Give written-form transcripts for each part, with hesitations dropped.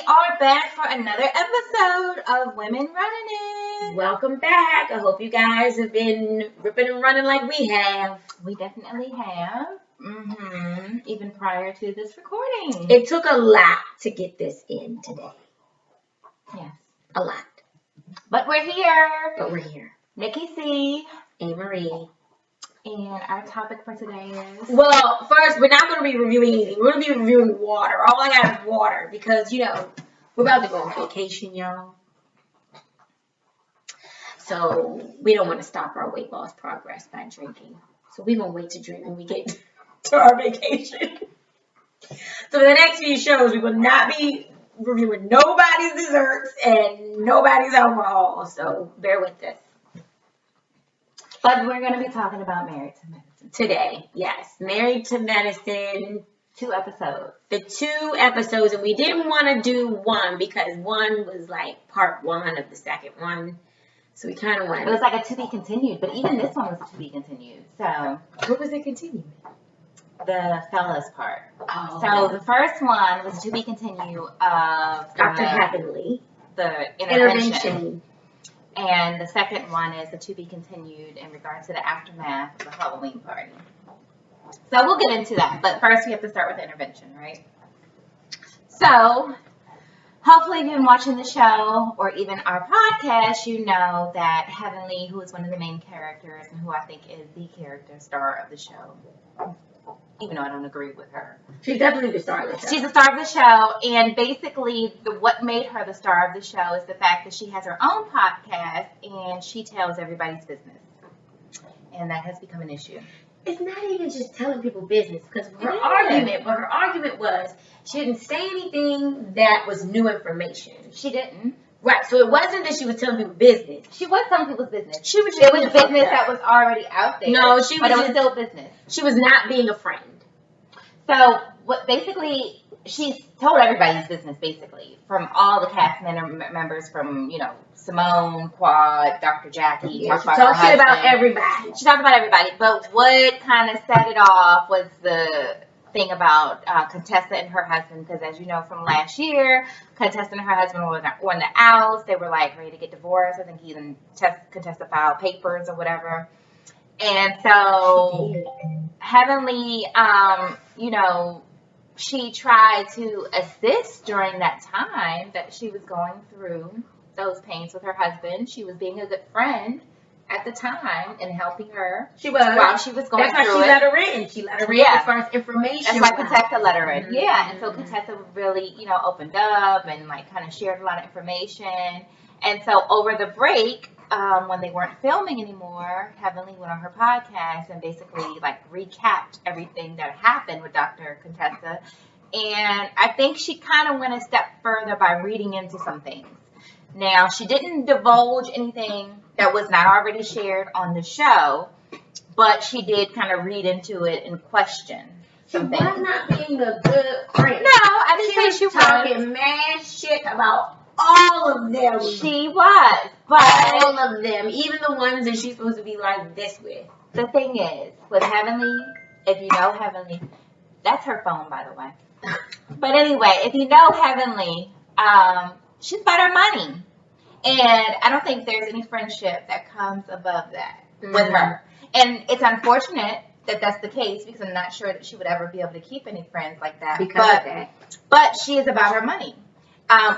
are back for another episode of Women Running It. Welcome back. I hope you guys have been ripping and running like we have. We definitely have. Even prior to this recording. It took a lot to get this in today. Yes. A lot. But we're here. Nikki C. A-Marie. And our topic for today is... Well, first, we're not going to be reviewing anything. We're going to be reviewing water. All I got is water because, we're about to go on vacation, y'all. So, we don't want to stop our weight loss progress by drinking. So, we're going to wait to drink when we get to our vacation. So, for the next few shows, we will not be reviewing nobody's desserts and nobody's alcohol. So, bear with us. But we're going to be talking about Married to Medicine. Today, yes. Married to Medicine. 2 episodes. The 2 episodes, and we didn't want to do one because one was like part 1 of the second one. So we kind of wanted... It was like a to be continued, but even this one was to be continued. So... What was it continuing? The fellas part. Oh. So the first one was to be continued of... Dr. Heavenly. The intervention. Intervention. And the second one is the to be continued in regards to the aftermath of the Halloween party. So we'll get into that. But first we have to start with the intervention, right? So hopefully if you've been watching the show or even our podcast, you know that Heavenly, who is one of the main characters and who I think is the character star of the show, even though I don't agree with her. She's definitely the star of the show. She's the star of the show, and basically what made her the star of the show is the fact that she has her own podcast, and she tells everybody's business. And that has become an issue. It's not even just telling people business, because her argument was she didn't say anything that was new information. She didn't. Right, so it wasn't that she was telling people business. She was telling people's business. She was It was business that was already out there. No, she was but it was just, still business. She was not being a friend. So what basically she's told everybody's business basically from all the cast members from Simone, Quad, Dr. Jackie. Yeah, she talked shit about everybody. She talked about everybody, but what kind of set it off was the thing about Contessa and her husband, because as you know from last year, Contessa and her husband were on the outs. They were like ready to get divorced. I think even Contessa filed papers or whatever. And so Heavenly, she tried to assist during that time that she was going through those pains with her husband. She was being a good friend at the time and helping her. She was. While she was going through it. That's why she let her in. She let her in as far as information. That's why Contessa let her in. Mm-hmm. Yeah, and so Contessa really, opened up and kind of shared a lot of information. And so over the break, when they weren't filming anymore, Heavenly went on her podcast and basically recapped everything that happened with Dr. Contessa. And I think she kind of went a step further by reading into some things. Now, she didn't divulge anything that was not already shared on the show, but she did kind of read into it and question some things. She was not being a good friend. No, I didn't say she was. Talking mad shit about all of them. She was, but all of them, even the ones that she's supposed to be like this with. The thing is, with Heavenly, if you know Heavenly, that's her phone, by the way. But anyway, if you know Heavenly, she's about her money. And I don't think there's any friendship that comes above that with her. And it's unfortunate that that's the case because I'm not sure that she would ever be able to keep any friends like that. Because of that. But she is about her money.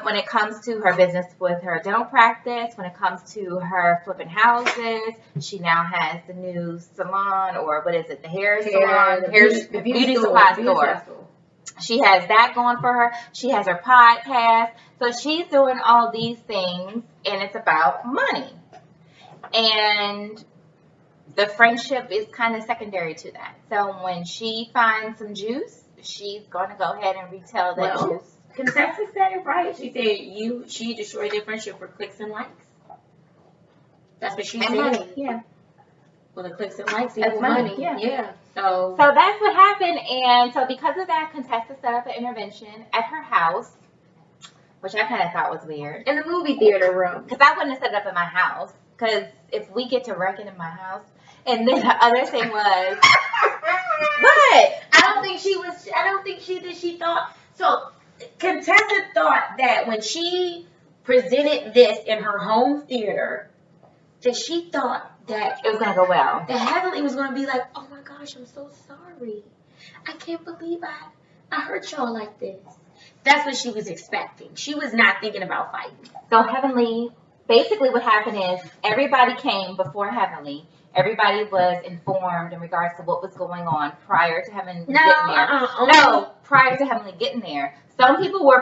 When it comes to her business with her dental practice, when it comes to her flipping houses, she now has the new salon, or what is it, the hair salon, the beauty supply store. She has that going for her. She has her podcast. So she's doing all these things, and it's about money. And the friendship is kind of secondary to that. So when she finds some juice, she's going to go ahead and retell that juice. Contessa said it right. She said she destroyed their friendship for clicks and likes. That's what she said. Money. Yeah. Well, the clicks and likes That's equal money. money. Yeah. So that's what happened. And so because of that, Contessa set up an intervention at her house, which I kind of thought was weird. In the movie theater room. Because I wouldn't have set it up in my house. Because if we get to wreck it in my house. And then the other thing was, what? I don't think she thought. So Contessa thought that when she presented this in her home theater, that she thought that It was gonna go well. that Heavenly was gonna be like, oh my gosh, I'm so sorry. I can't believe I hurt y'all like this. That's what she was expecting. She was not thinking about fighting. So Heavenly, basically what happened is everybody came before Heavenly. Everybody was informed in regards to what was going on prior to Heavenly getting there. No, prior to Heavenly getting there. Some people were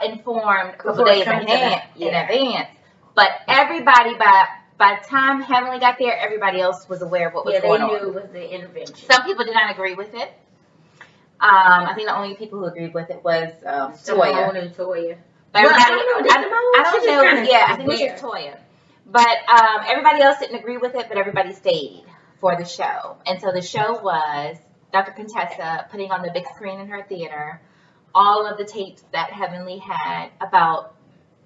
informed a couple days in advance, but everybody by the time Heavenly got there, everybody else was aware of what was going on. Yeah, they knew it was the intervention. Some people did not agree with it. I think the only people who agreed with it was Toya. And Toya. But everybody, I don't know. Yeah, I think it was Toya. But everybody else didn't agree with it, but everybody stayed for the show. And so the show was Dr. Contessa putting on the big screen in her theater all of the tapes that Heavenly had about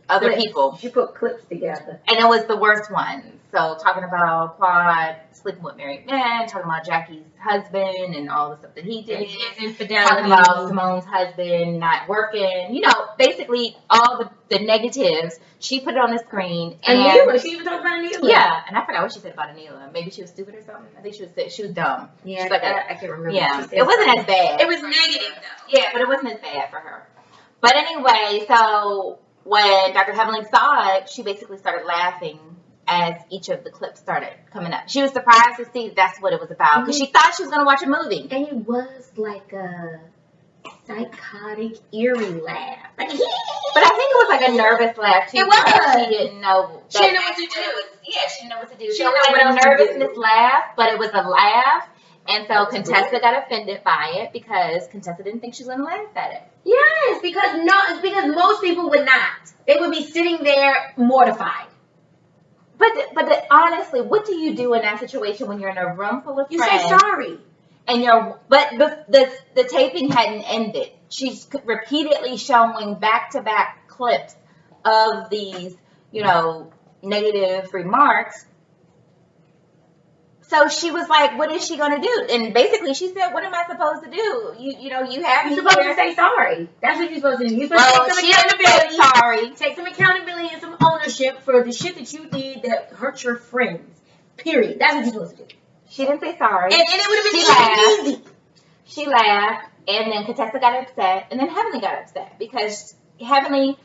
other people. She put clips together. And it was the worst ones. So talking about Quad sleeping with married men, talking about Jackie's husband and all the stuff that he did. Infidelity. Talking about Simone's husband not working. You know, basically all the negatives. She put it on the screen. And Anila. She even talked about Anila. Yeah. And I forgot what she said about Anila. Maybe she was stupid or something. I think she was dumb. Yeah, She's like I can't remember. Yeah. It wasn't as bad. It was negative, though. Yeah, but it wasn't as bad for her. But anyway, so when Dr. Heavenly saw it, she basically started laughing as each of the clips started coming up. She was surprised to see that's what it was about because she thought she was going to watch a movie. And it was like a psychotic, eerie laugh. Like, but I think it was like a nervous laugh too. It was. She didn't know. She didn't know what to do. She didn't know what to do. She So didn't it know was what else a to nervousness do. laugh, but it was a laugh. And so Contessa got offended by it because Contessa didn't think she was going to laugh at it. Yes, because most people would not. They would be sitting there mortified. But honestly, what do you do in that situation when you're in a room full of You friends? say sorry. And the taping hadn't ended. She's repeatedly showing back-to-back clips of these, negative remarks. So she was like, what is she going to do? And basically she said, what am I supposed to do? You have me You're supposed here. to say sorry. That's what you're supposed to do. You're supposed to take some She didn't say accountability. sorry. Take some accountability and some ownership for the shit that you did that hurt your friends. Period. That's what you're supposed to do. She didn't say sorry. And it would have been easy. She laughed, and then Contessa got upset, and then Heavenly got upset because Heavenly.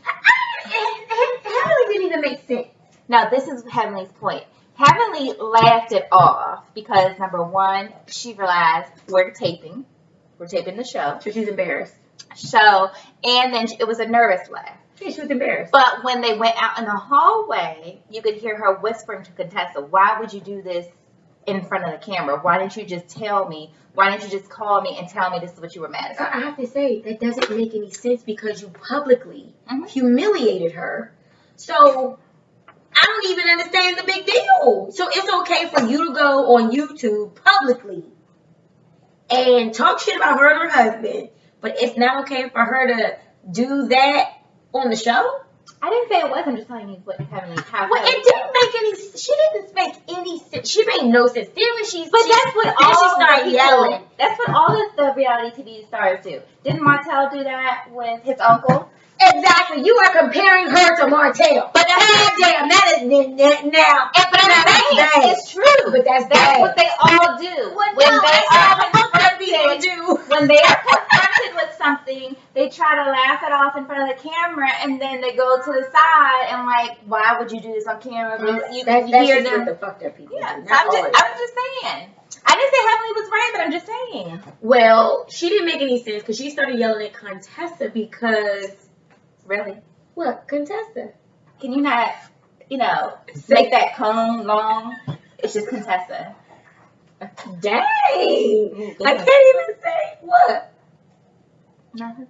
Heavenly didn't even make sense. Now, this is Heavenly's point. Heavenly laughed it off because, number one, she realized we're taping the show. So she's embarrassed. And then it was a nervous laugh. Yeah, she was embarrassed. But when they went out in the hallway, you could hear her whispering to Contessa, why would you do this in front of the camera? Why didn't you just tell me? Why didn't you just call me and tell me this is what you were mad So about? I have to say, that doesn't make any sense because you publicly humiliated her. So I don't even understand the big deal. So it's okay for you to go on YouTube publicly and talk shit about her and her husband, but it's not okay for her to do that on the show? I didn't say it was. I'm just telling you what Heavenly. Well, it didn't make any. She didn't make any sense. She made no sense. Then when That's what she all started yelling. That's what all the reality TV stars do. Didn't Martell do that with his uncle? Exactly. You are comparing her to Martell. But damn, that is now. But I'm saying it's true. But that's what they all do. When they are confronted with something, they try to laugh it off in front of the camera, and then they go to the side and like, why would you do this on camera? You hear them. The fucked up people. Yeah, I'm just saying. I didn't say Heavenly was right, but I'm just saying. Well, she didn't make any sense because she started yelling at Contessa because. Really? What? Contessa? Can you not, make that cone long? It's just Contessa. Dang! I can't even say what. Nothing.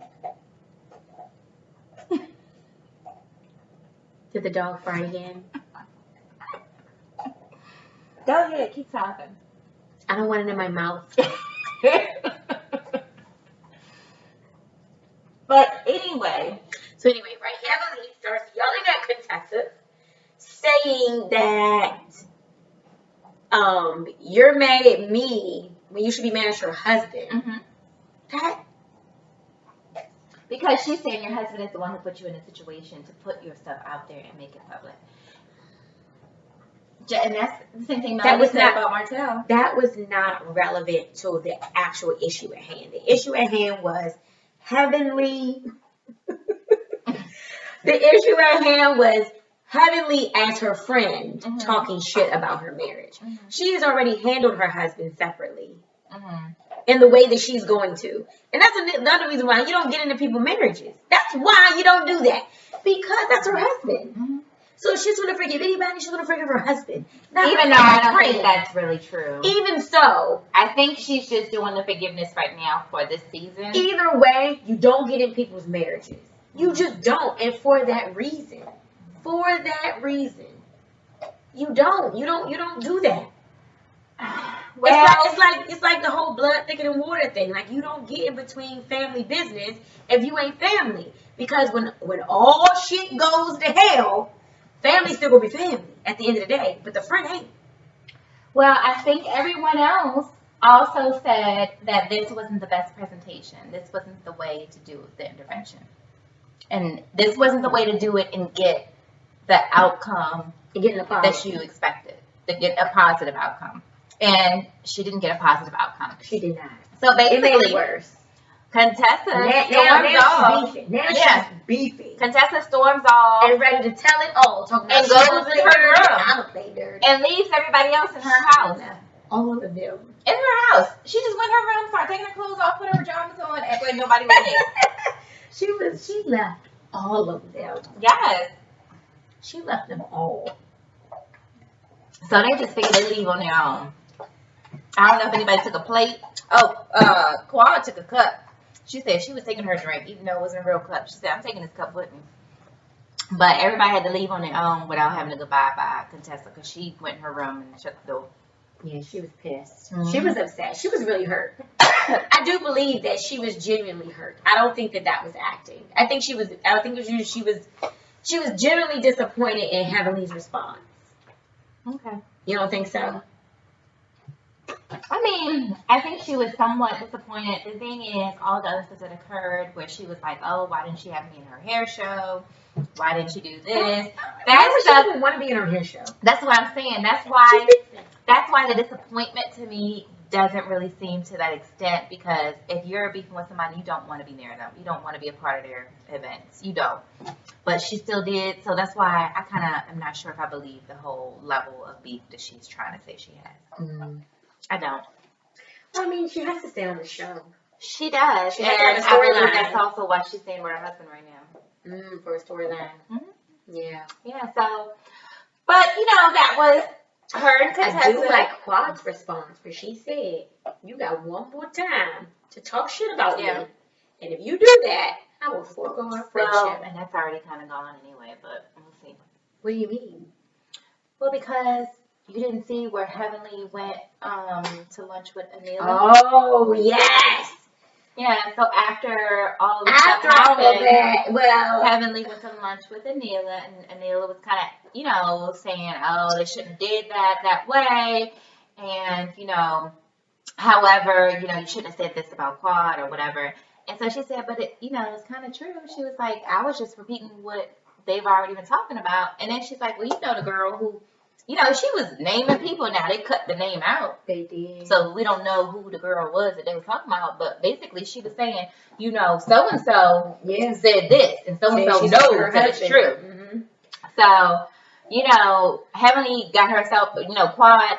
Did the dog fart again? Go ahead, keep talking. I don't want it in my mouth. But anyway. So anyway, right, Heavenly starts yelling at Contessa, saying that you're mad at me when you should be mad at your husband. Mm-hmm. Because she's saying your husband is the one who put you in a situation to put your stuff out there and make it public. And that's the same thing Melody said about Martell. That was not relevant to the actual issue at hand. The issue at hand was Heavenly. The issue at hand was Heavenly as her friend talking shit about her marriage. She has already handled her husband separately in the way that she's going to. And that's another reason why you don't get into people's marriages. That's why you don't do that. Because that's her husband. So she's going to forgive anybody. She's going to forgive her husband. Even though I don't think that's really true. Even so. I think she's just doing the forgiveness right now for this season. Either way, you don't get in people's marriages. You just don't. And for that reason. You don't do that. Well, it's like the whole blood thicker than water thing. Like, you don't get in between family business if you ain't family. Because when all shit goes to hell, family still gonna be family at the end of the day. But the friend ain't. Well, I think everyone else also said that this wasn't the best presentation. This wasn't the way to do the intervention. And this wasn't the way to do it and get the outcome that you expected. To get a positive outcome. And she didn't get a positive outcome. She did not. So basically, it made it worse. Contessa storms off. She's beefy. Contessa storms off. And ready to tell it all. Talking about and goes in her room. I'm a play dirty. And leaves everybody else in her house. All of them. In her house. She just went in her room, started taking her clothes off, put her pajamas on, and when nobody went in. She left all of them. Yes. She left them all. So they just figured they'd leave on their own. I don't know if anybody took a plate. Quad took a cup. She said she was taking her drink, even though it wasn't a real cup. She said, I'm taking this cup with me. But everybody had to leave on their own without having to goodbye by Contessa because she went in her room and shut the door. Yeah, she was pissed. She was upset. She was really hurt. I do believe that she was genuinely hurt. I don't think that was acting. I think she was genuinely disappointed in Heavenly's response. Okay. You don't think so? I mean, I think she was somewhat disappointed. The thing is, all the other stuff that occurred where she was like, oh, why didn't she have me in her hair show? Why didn't she do this? She didn't want to be in her hair show. That's what I'm saying. That's why the disappointment to me doesn't really seem to that extent, because if you're beefing with somebody, you don't want to be near them. You don't want to be a part of their events. You don't. But she still did. So that's why I kind of am not sure if I believe the whole level of beef that she's trying to say she has. I don't. Well, I mean, she has to stay on the show. She does. She has a I believe storyline. that's also why she's staying with her husband right now. For a storyline. Yeah. Yeah, so, but, that was her and Contessa. I do like Quad's response, where she said, you got one more time to talk shit about me. And if you do that, I will forego our friendship. Well, and that's already kind of gone anyway, but we'll see. What do you mean? Well, because you didn't see where Heavenly went to lunch with Anila. Oh, yes. Yeah, so after all of that, well, Heavenly went to lunch with Anila, and Anila was kind of, saying, oh, they shouldn't have did that way, and, however, you shouldn't have said this about Quad or whatever. And so she said, but it's kind of true. She was like, I was just repeating what they've already been talking about. And then she's like, well, the girl who, she was naming people now. They cut the name out. They did. So we don't know who the girl was that they were talking about. But basically she was saying, so-and-so said this. And so-and-so knows that it's true. Mm-hmm. So, Heavenly got herself, Quad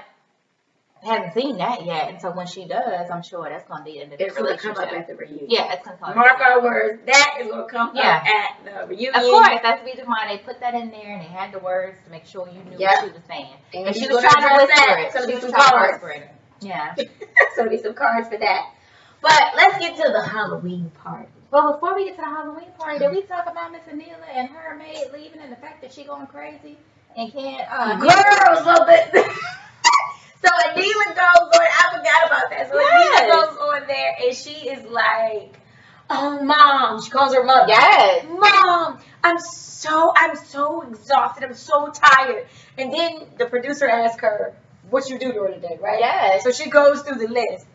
hasn't seen that yet. And so when she does, I'm sure that's going to be in the relationship. It's going to come up at the reunion. Yeah, it's going to come up. Mark our words. That is going to come up at the reunion. Of course. That's the reason why they put that in there and they had the words to make sure you knew what she was saying. And she was trying to whisper it. So there'll be some cards. Yeah. So there'll be some cards for that. But let's get to the Halloween party. Well, before we get to the Halloween party, did we talk about Miss Anila and her maid leaving and the fact that she going crazy and can't... Girls, love it. So Anila goes on, I forgot about that. So Anila goes on there and she is like, oh, Mom. She calls her mother. Yes. Mom, I'm so exhausted. I'm so tired. And then the producer asks her, what you do during the day, right? Yes. So she goes through the list.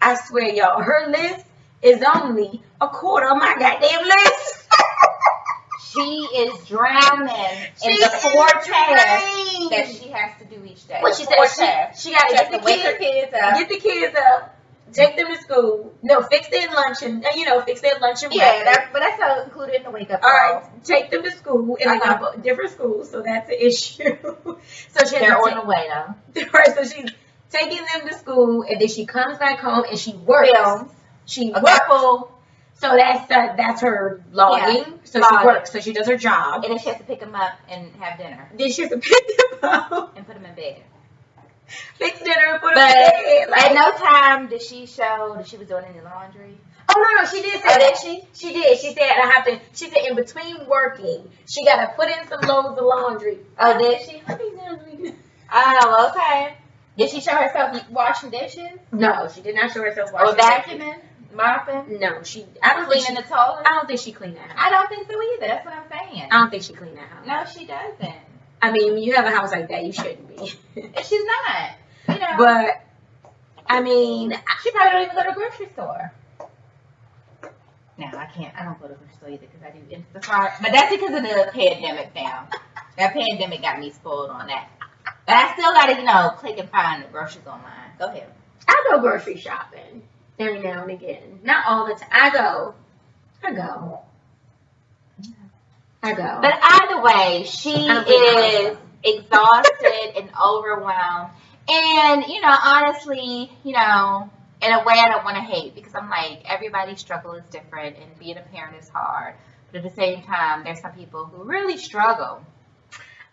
I swear, y'all, her list is only a quarter of my goddamn list. She is drowning in She the is 4 tasks drained. that she has to do each day. What she The said, 4 tasks. she got to She has get to the wake her kids, kids up. get the kids up, take them to school. No, fix their lunch and fix their lunch and Yeah, breakfast. but that's all included in the wake up All call. right, take them to school, and they go to different schools, so that's an issue. So she has They're to on the way though. right, so she's taking them to school, and then she comes back home and she works. Films. She A works. couple. So that's her logging. Yeah, So logging. she works. So she does her job. And then she has to pick them up and have dinner. Then she has to pick them up, And put them in bed. fix dinner, and put them But in bed. at no time did she show that she was doing any laundry. Oh no, she did say Oh, that. did she? She did. She said I have to. She said in between working, she got to put in some loads of laundry. Oh, did she? How many times we do? Oh, okay. Did she show herself washing dishes? No, she did not show herself Or washing dishes. vacuuming? Mopping? No, I don't think Cleaning she. the toilet? I don't think she cleaned that house. I don't think so either. That's what I'm saying. I don't think she cleaned that house. No, she doesn't. I mean, when you have a house like that, you shouldn't be. And she's not. You know. But I mean, She probably don't even go to the grocery store. No, I can't. I don't go to the grocery store either because I do Instacart. But that's because of the pandemic now. That pandemic got me spoiled on that. But I still gotta, click and find the groceries online. Go ahead. I go grocery shopping every now and again. Not all the time. I go. But either way, she is exhausted and overwhelmed. And, honestly, in a way I don't want to hate because I'm like, everybody's struggle is different and being a parent is hard. But at the same time, there's some people who really struggle.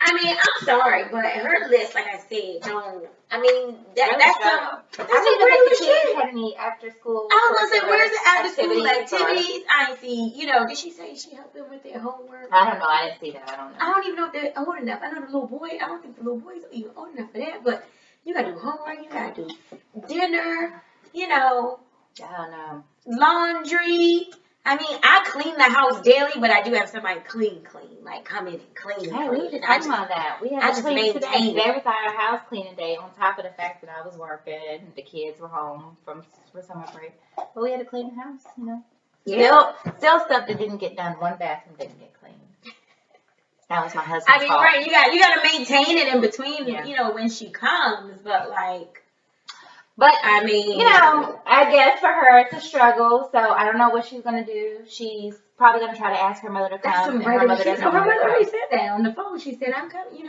I mean, I'm sorry, but her list, like I said, don't. I mean, that's I a think regular the kids shit. had any after school. I was gonna say, where's the after school activities or- activities? I ain't see. Did she say she helped them with their homework? I don't know. I didn't see that. I don't know. I don't even know if they're old enough. I know the little boy. I don't think the little boys are even old enough for that. But you gotta do homework. You gotta do dinner. I don't know. Laundry. I mean, I clean the house daily, but I do have somebody clean, like come in and clean. Hey, we were just I talking about that. We I had to just clean today. maintain it. Today was our house cleaning day. On top of the fact that I was working, the kids were home for summer break, but we had to clean the house. Yeah. Still stuff that didn't get done. One bathroom didn't get cleaned. That was my husband's I mean, fault. right? You got to maintain it in between. Yeah. When she comes, but like. But I mean, I guess for her it's a struggle. So I don't know what she's gonna do. She's probably gonna try to ask her mother to come. that's some and her regular mother shit. doesn't Her want her mother to already come. said that on the phone. She said, "I'm coming.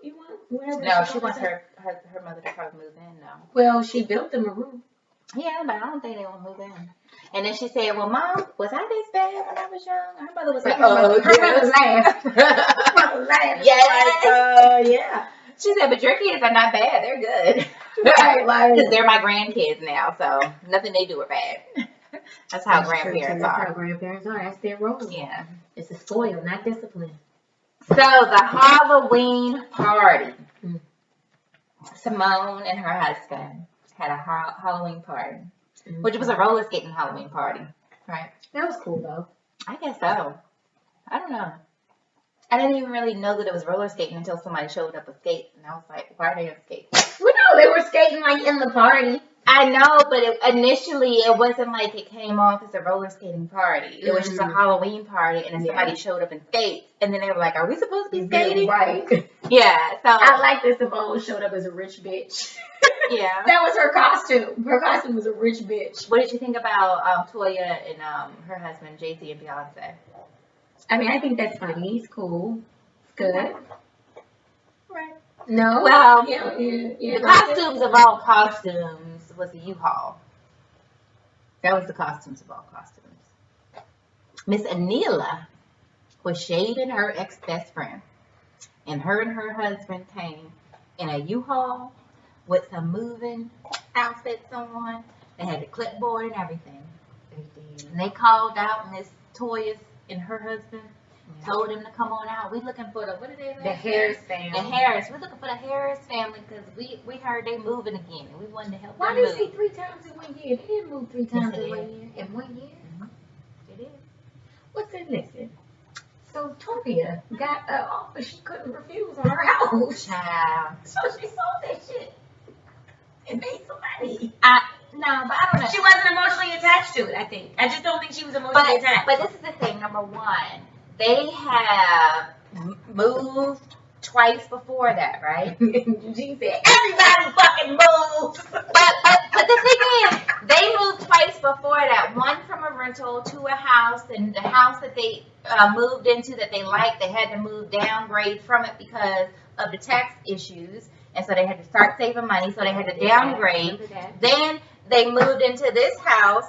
You want whatever." No, she wants her mother to probably move in now. Well, she built them a room. Yeah, but I don't think they will move in. And then she said, "Well, Mom, was I this bad when I was young?" Her mother was like, Her mother laughed. Her mother laughed. Yes. Yeah. She said, "But your kids are not bad. They're good." Right, like. Because they're my grandkids now, so nothing they do are bad. That's how That's true, grandparents too. That's are. how grandparents are. That's their role. Yeah. It's a spoil, not discipline. So the Halloween party. Mm. Simone and her husband had a Halloween party, which was a roller skating Halloween party, right? That was cool though. I guess so. I don't know. I didn't even really know that it was roller skating until somebody showed up with skates, and I was like, "Why are they on skates?" Well, no, they were skating like in the party. I know, but initially it wasn't like it came off as a roller skating party. It was just a Halloween party, and then somebody showed up in skates, and then they were like, "Are we supposed to be skating?" Right. Yeah. So I like this. Simone showed up as a rich bitch. yeah. That was her costume. Her costume was a rich bitch. What did you think about Toya and her husband Jay-Z and Beyonce? I mean, I think that's funny. It's cool. It's good. Right. No. Well, yeah. The costumes of all costumes was the U-Haul. That was the costumes of all costumes. Miss Anila was shading her ex-best friend. And her husband came in a U-Haul with some moving outfits on. They had the clipboard and everything. And they called out Miss Toya and her husband, told him to come on out. We looking for what are they? The Harris family. The Harris. We're looking for the Harris family because we heard they moving again and we wanted to help Why them did move. you say 3 times in 1 year? They didn't move 3 times Yes, in it 1 is. year. In 1 year? It is. What's that? Listen. So Toya got an offer she couldn't refuse on her house. Child. So she sold that shit and made some money. No, but I don't know. She wasn't emotionally attached to it, I think. I just don't think she was emotionally attached. But this is the thing. Number one, they have moved twice before that, right? She said, everybody fucking moves. But the thing is, they moved twice before that. One from a rental to a house, and the house that they moved into that they liked, they had to move downgrade from it because of the tax issues, and so they had to start saving money. So they had to downgrade. Then they moved into this house,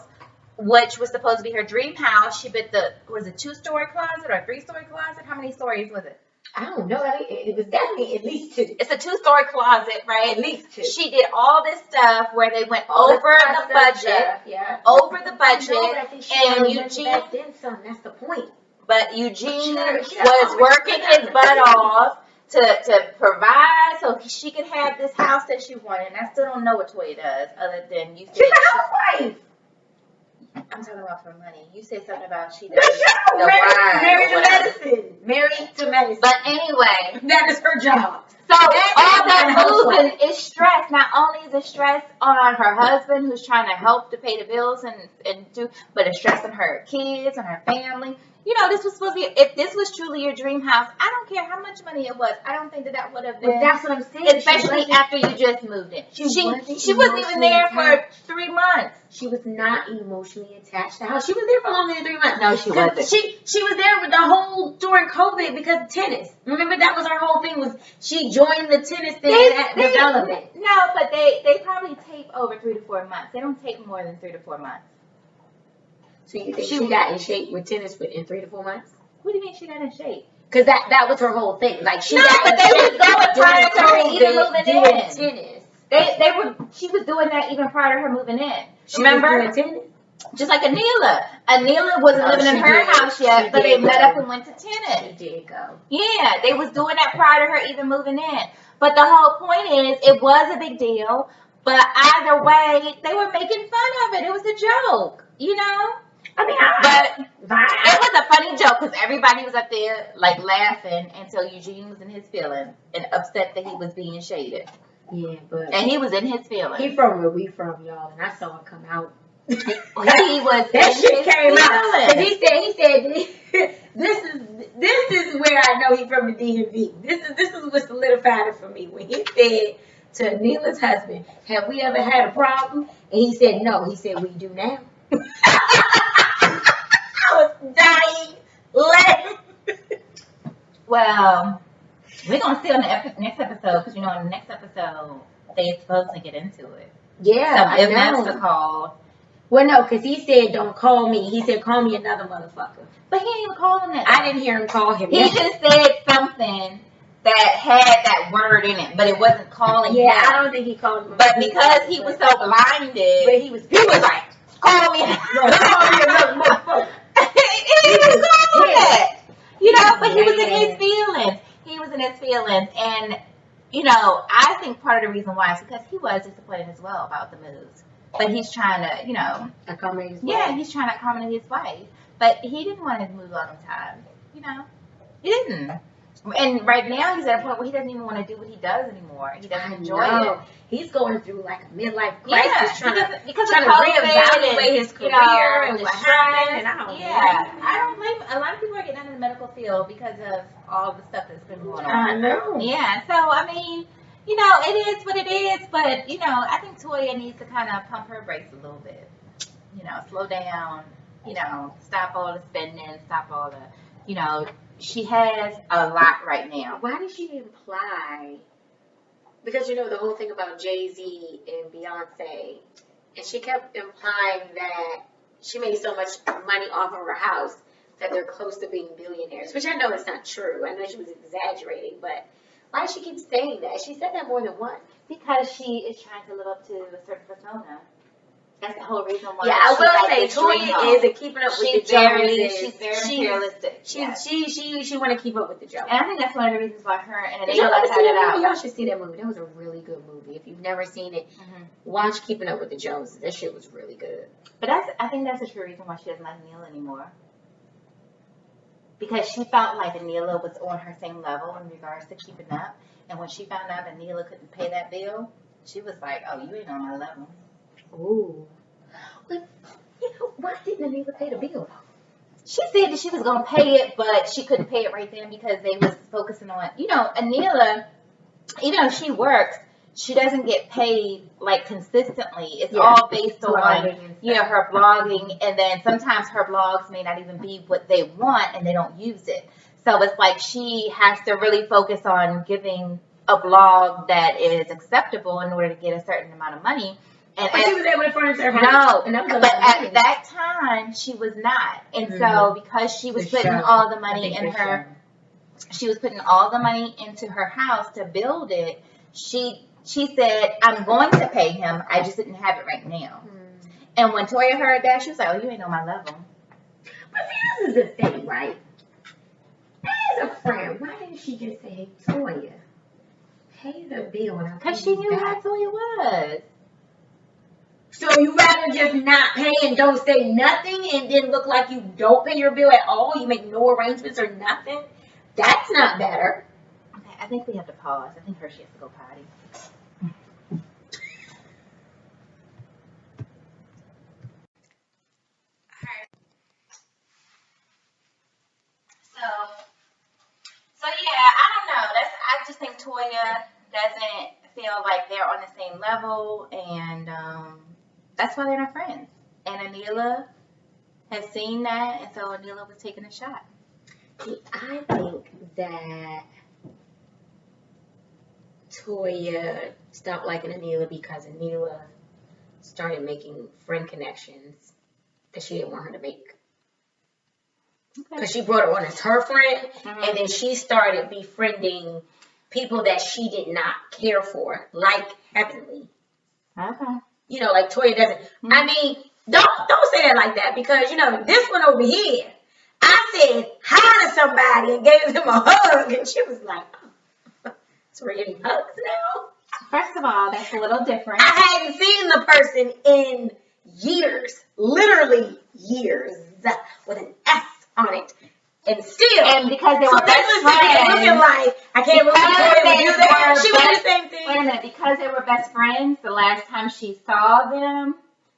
which was supposed to be her dream house. She built was it 2-story closet or a 3-story closet? How many stories was it? I don't know. It was definitely at least 2. It's a 2-story closet, right? At least 2. She did all this stuff where they went over the budget, over the budget, and Eugene. Back then, son, that's the point. But Eugene was working his butt off to provide so she could have this house that she wanted. And I still don't know what Toya does, other than you said she's a housewife. I'm talking about for money. You said something about she The does show, the wine Married or to whatever. Medicine. Married to Medicine. But anyway, that is her job. so all that moving is stress. Not only is it stress on her husband who's trying to help to pay the bills and do, but it's stress on her kids and her family. You know, this was supposed to be, if this was truly your dream house, I don't care how much money it was. I don't think that would have been. But that's what I'm saying. Especially after you just moved in. She wasn't even there for 3 months. She was not emotionally attached to the house. She was there for longer than 3 months. No, she wasn't. She was there with the whole during COVID because of tennis. Remember that was her whole thing was she joined the tennis thing at development. No, but they probably tape over 3 to 4 months. They don't take more than 3 to 4 months. So you think she got in shape with tennis in 3 to 4 months? What do you mean she got in shape? Because that was her whole thing. Like she no, got but they was going prior to her even moving in. Tennis. They were. She was doing that even prior to her moving in. She Remember? Was doing tennis? Just like Anila. Anila wasn't living in her house yet, but they met up and went to tennis. She did go. Yeah, they was doing that prior to her even moving in. But the whole point is, it was a big deal. But either way, they were making fun of it. It was a joke, you know. I mean, but it was a funny joke because everybody was up there like laughing until Eugene was in his feelings and upset that he was being shaded. Yeah, but and he was in his feelings. He from where we from, y'all, and I saw it come out. He was that shit came out. And he said this is where I know he from the DMV. This is what solidified it for me when he said to Neela's husband, "Have we ever had a problem?" And he said, "No." He said, "We do now." I was dying laughing. Well, we're gonna see on the next episode because you know in the next episode they're supposed to get into it. Yeah, so if that's the call. Well, no, because he said, "Don't call me." He said, "Call me another motherfucker." But he didn't even call him that. I didn't hear him call him. He just said something that had that word in it, but it wasn't calling him. Yeah, I don't think he called him. But because he was so blinded, but he was like, "Call me, call me another motherfucker." He didn't call him that. You know, but he was in his feelings. He was in his feelings, and you know, I think part of the reason why is because he was disappointed as well about the moves. But he's trying to, you know, accommodate his wife. Yeah, he's trying to accommodate his wife. But he didn't want to move all the time. You know, he didn't. And right now he's at a point where he doesn't even want to do what he does anymore. He doesn't enjoy it. He's going through like a midlife crisis, trying to reevaluate his career and what happened. And I don't blame. A lot of people are getting into the medical field because of all the stuff that's been going on. I know. Yeah. So I mean, you know, it is what it is. But you know, I think Toya needs to kind of pump her brakes a little bit. You know, slow down. You know, stop all the spending. Stop all the. You know, she has a lot right now. Why did she imply? Because you know the whole thing about Jay-Z and Beyonce, and she kept implying that she made so much money off of her house that they're close to being billionaires, which I know is not true. I know she was exaggerating, but why does she keep saying that? She said that more than once. Because she is trying to live up to a certain persona. That's the whole reason why. Yeah, I will say Toya is keeping up with the Joneses. She's very materialistic. She want to keep up with the Joneses. And I think that's one of the reasons why her and Did y'all ever see that movie? Y'all should see that movie. That was a really good movie. If you've never seen it, watch Keeping Up with the Joneses. That shit was really good. But I think that's a true reason why she doesn't like Neela anymore. Because she felt like Neela was on her same level in regards to keeping up. And when she found out that Neela couldn't pay that bill, she was like, "Oh, you ain't on my level." Ooh. But, why didn't Anila pay the bill? She said that she was gonna pay it, but she couldn't pay it right then because they was focusing on, Anila, even though she works, she doesn't get paid like consistently. It's all based on, her blogging, and then sometimes her blogs may not even be what they want and they don't use it. So it's like she has to really focus on giving a blog that is acceptable in order to get a certain amount of money. And But she was able to furnish her no, and that was a but lot of money. at that time she was not, and so because she was putting all the money in her, she was putting all the money into her house to build it. She said, "I'm going to pay him. I just didn't have it right now." And when Toya heard that, she was like, "Oh, you ain't on my level." But see, this is the thing, right? As a friend, why didn't she just say, Toya, pay the bill? Because she knew how Toya was. So you rather just not pay and don't say nothing and then look like you don't pay your bill at all? You make no arrangements or nothing? That's not better. Okay, I think we have to pause. I think Hershey has to go potty. So yeah, I don't know. I just think Toya doesn't feel like they're on the same level, and that's why they're not friends. And Anila has seen that, and so Anila was taking a shot. I think that Toya stopped liking Anila because Anila started making friend connections that she didn't want her to make. Because she brought her on as her friend, and then she started befriending people that she did not care for, like Heavenly. Okay. Like Toya doesn't. I mean, don't say that like that, because this one over here, I said hi to somebody and gave him a hug, and she was like, "Oh, so we're getting hugs now." First of all, that's a little different. I hadn't seen the person in years, literally years, with an S on it. And still, and because they were best friends, looking like, I can't believe Toya would do that. She would do the same thing. Wait a minute, because they were best friends, the last time she saw them,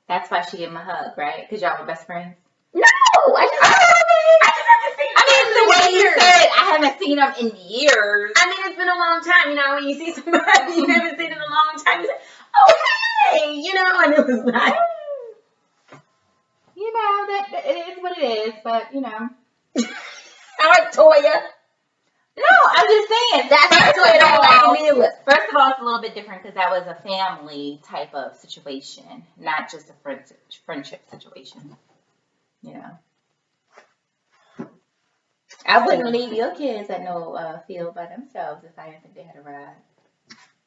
that's why she gave him a hug, right? Because y'all were best friends? No, I just haven't seen them. The way you said, I haven't seen them in years. I mean, it's been a long time, when you see somebody you haven't seen in a long time, you say, oh, hey, and it was like, that it is what it is, but, I like Toya. No, I'm just saying, that's why Toya don't like Anila. First of all, it's a little bit different because that was a family type of situation, not just a friendship situation, I wouldn't leave your kids at no field by themselves if I didn't think they had a ride.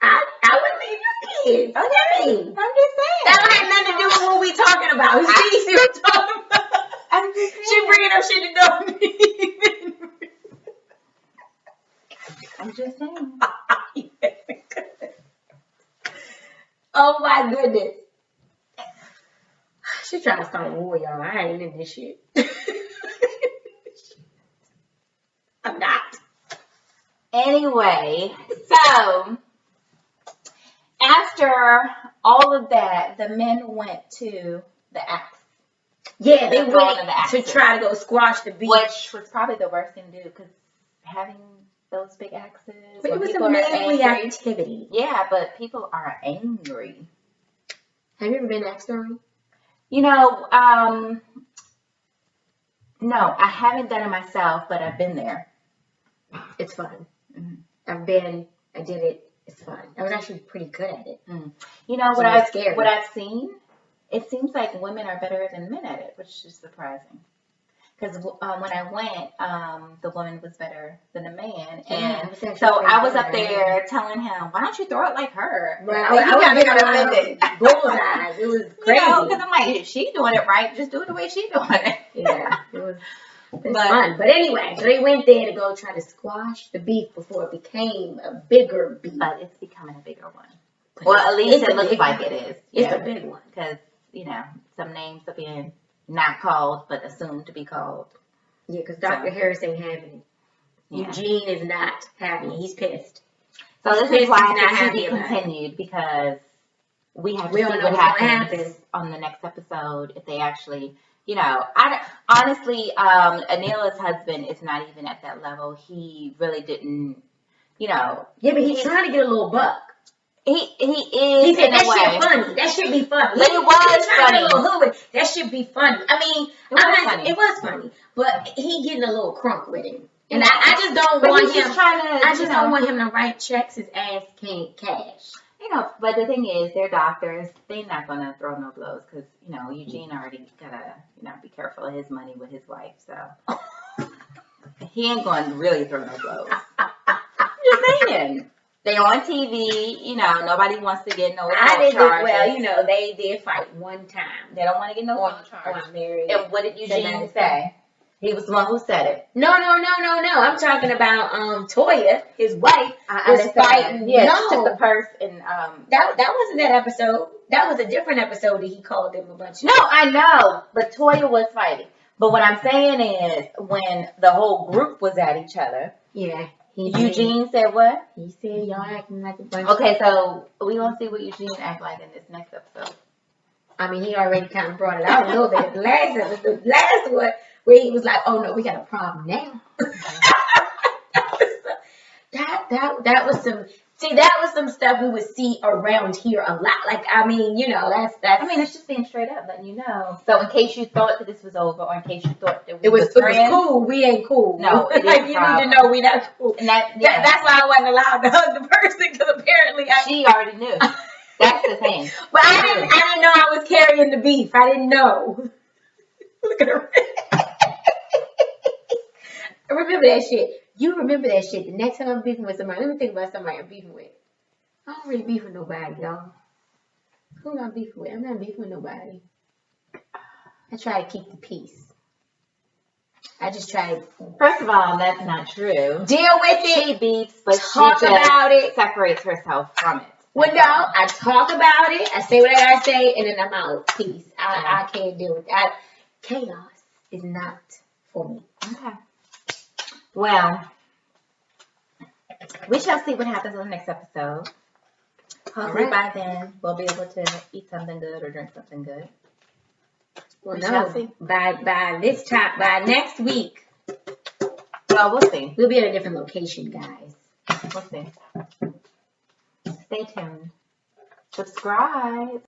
I wouldn't leave your kids. Okay. I'm just saying. That don't have nothing to do with what we talking about. See what I'm talking about? I'm just saying. She bringing up shit that don't even. I'm just saying. Oh my goodness. She trying to start a war, y'all. I ain't in this shit. I'm not. Anyway, so after all of that, the men went to the axe. Yeah, they went to try to go squash the beef. Which was probably the worst thing to do, because having those big axes. But it was a manly activity. Yeah, but people are angry. Have you ever been axe throwing? No, I haven't done it myself, but I've been there. It's fun. Mm-hmm. I did it. It's fun. I was actually pretty good at it. What I've seen, it seems like women are better than men at it, which is surprising. Because when I went, the woman was better than the man, and so I was up there telling him, "Why don't you throw it like her?" Right. I got offended. Bullseye. It was crazy. Because I'm like, if she's doing it right, just do it the way she's doing it. Yeah, it was fun. But anyway, so they went there to go try to squash the beef before it became a bigger beef. But it's becoming a bigger one. Well, at least it looks like it is. It's a big one. Because, some names are being not called, but assumed to be called. Yeah, because Dr. Harris ain't having it. Yeah. Eugene is not having it. He's pissed. So this is why it should be continued, because we have to We see don't know what what's gonna happens happen. on the next episode if they actually, honestly, Anila's husband is not even at that level. He really didn't, Yeah, but he's trying to get a little buck. he is He said in that a way. shit funny. That should be funny. But it was He's trying to get a funny. little hood with it. That should be funny. I mean, It was funny. funny, but he getting a little crunk with it. And I just don't But want he's him. just trying to, I just don't want him to write checks his ass can't cash. But the thing is, they're doctors. They're not gonna throw no blows because Eugene already gotta be careful of his money with his wife. So he ain't gonna really throw no blows. I'm just saying. They on TV. Nobody wants to get no charges. Well, they did fight one time. They don't want to get no on charges. Mary. And what did Eugene say? He was the one who said it. No. I'm talking about Toya, his wife, was fighting. Yeah, no, she took the purse and that wasn't that episode. That was a different episode that he called them a bunch of. No, I know, but Toya was fighting. But what I'm saying is, when the whole group was at each other, Yeah. Eugene said what? He said y'all acting like a bunch. Okay, so we gonna see what Eugene act like in this next episode. I mean, he already kind of brought it out a little bit. The last one where he was like, "Oh no, we got a problem now." that was some. See, that was some stuff we would see around here a lot. Like, I mean, that's. I mean, it's just being straight up, letting you know. So in case you thought that this was over, or in case you thought that it was friends, cool. We ain't cool. No, it like is you problem. need to know we not cool. And that's why I wasn't allowed to hug the person because apparently she already knew. That's the thing. But I didn't know I was carrying the beef. I didn't know. Look at her. Remember that shit. You remember that shit. The next time I'm beefing with somebody, let me think about somebody I'm beefing with. I don't really beef with nobody, y'all. Who am I beefing with? I'm not beefing with nobody. I try to keep the peace. I just try to. First of all, that's not true. Deal with it. She beefs, but Talk she about it. separates herself from it. Well, no, I talk about it. I say what I gotta say, and then I'm out. Peace. I can't deal with that. Chaos is not for me. Okay. Well, we shall see what happens in the next episode. Hopefully by then we'll be able to eat something good or drink something good. Well, We shall no. see. By next week, Well, we'll see. we'll be at a different location, guys. We'll see. Stay tuned. Subscribe.